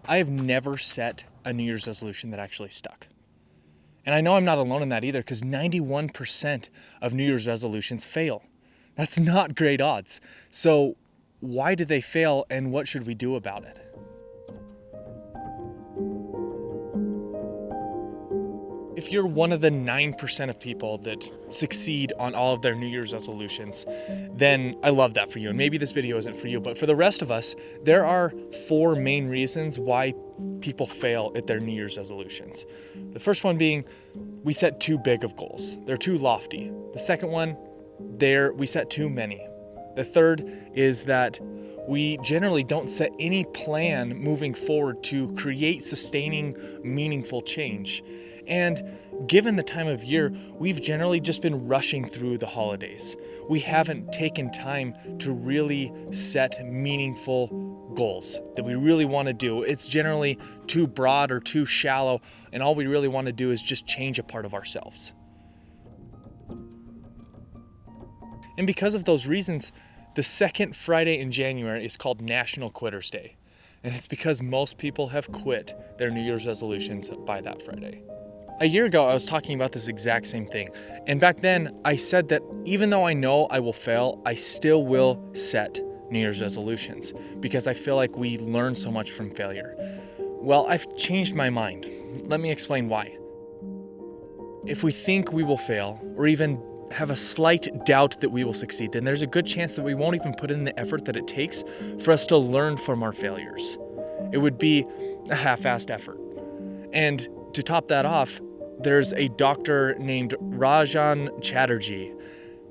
I have never set a New Year's resolution that actually stuck. And I know I'm not alone in that either, because 91% of New Year's resolutions fail. That's not great odds. So why do they fail, and what should we do about it? If you're one of the 9% of people that succeed on all of their New Year's resolutions, then I love that for you. And maybe this video isn't for you, but for the rest of us, there are 4 main reasons why people fail at their New Year's resolutions. The first one being, we set too big of goals. They're too lofty. The second one, we set too many. The third is that we generally don't set any plan moving forward to create sustaining, meaningful change. And given the time of year, we've generally just been rushing through the holidays. We haven't taken time to really set meaningful goals that we really want to do. It's generally too broad or too shallow, and all we really want to do is just change a part of ourselves. And because of those reasons, the second Friday in January is called National Quitters Day. And it's because most people have quit their New Year's resolutions by that Friday. A year ago, I was talking about this exact same thing. And back then, I said that even though I know I will fail, I still will set New Year's resolutions because I feel like we learn so much from failure. Well, I've changed my mind. Let me explain why. If we think we will fail, or even have a slight doubt that we will succeed, then there's a good chance that we won't even put in the effort that it takes for us to learn from our failures. It would be a half-assed effort. And to top that off, there's a doctor named Rajan Chatterjee.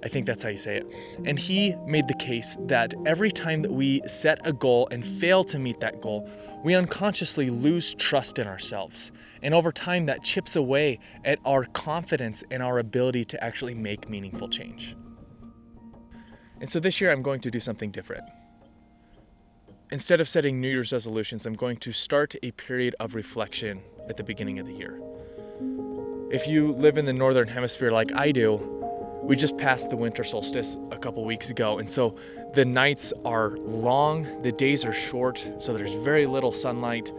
I think that's how you say it. And he made the case that every time that we set a goal and fail to meet that goal, we unconsciously lose trust in ourselves. And over time, that chips away at our confidence and our ability to actually make meaningful change. And so this year, I'm going to do something different. Instead of setting New Year's resolutions, I'm going to start a period of reflection at the beginning of the year. If you live in the Northern Hemisphere like I do, we just passed the winter solstice a couple weeks ago, and so the nights are long, the days are short, so there's very little sunlight.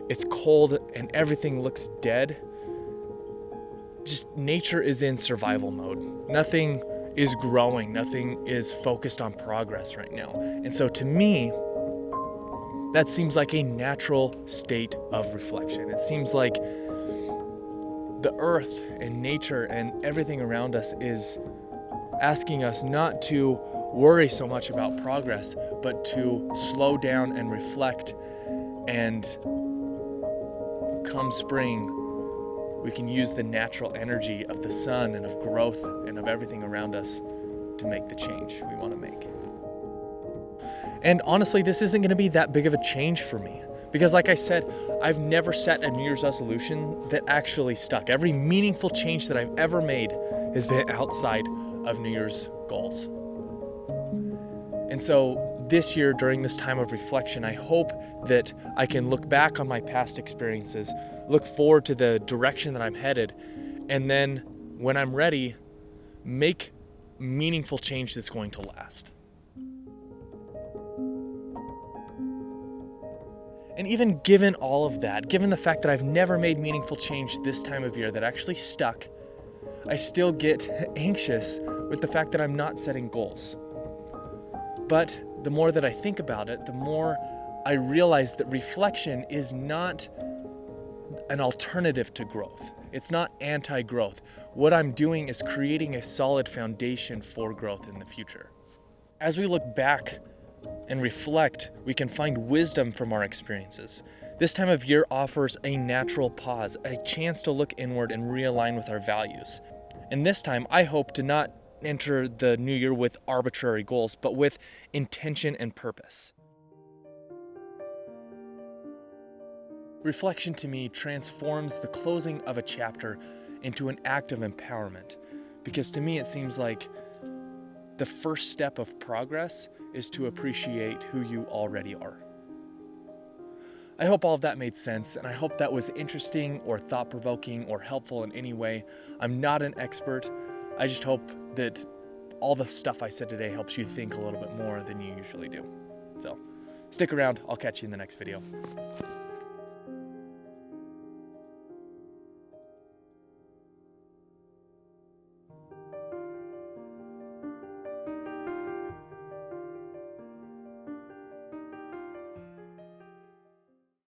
It's cold and everything looks dead. Just nature is in survival mode. Nothing is growing, nothing is focused on progress right now. And so to me, that seems like a natural state of reflection. It seems like the earth and nature and everything around us is asking us not to worry so much about progress, but to slow down and reflect. And come spring, we can use the natural energy of the sun and of growth and of everything around us to make the change we want to make. And honestly, this isn't going to be that big of a change for me. Because like I said, I've never set a New Year's resolution that actually stuck. Every meaningful change that I've ever made has been outside of New Year's goals. And so this year, during this time of reflection, I hope that I can look back on my past experiences, look forward to the direction that I'm headed, and then when I'm ready, make meaningful change that's going to last. And even given all of that, given the fact that I've never made meaningful change this time of year that actually stuck, I still get anxious with the fact that I'm not setting goals. But the more that I think about it, the more I realize that reflection is not an alternative to growth. It's not anti-growth. What I'm doing is creating a solid foundation for growth in the future. As we look back and reflect, we can find wisdom from our experiences. This time of year offers a natural pause, a chance to look inward and realign with our values. And this time, I hope to not enter the new year with arbitrary goals, but with intention and purpose. Reflection to me transforms the closing of a chapter into an act of empowerment, because to me it seems like the first step of progress is to appreciate who you already are. I hope all of that made sense, and I hope that was interesting or thought-provoking or helpful in any way. I'm not an expert. I just hope that all the stuff I said today helps you think a little bit more than you usually do. So stick around. I'll catch you in the next video.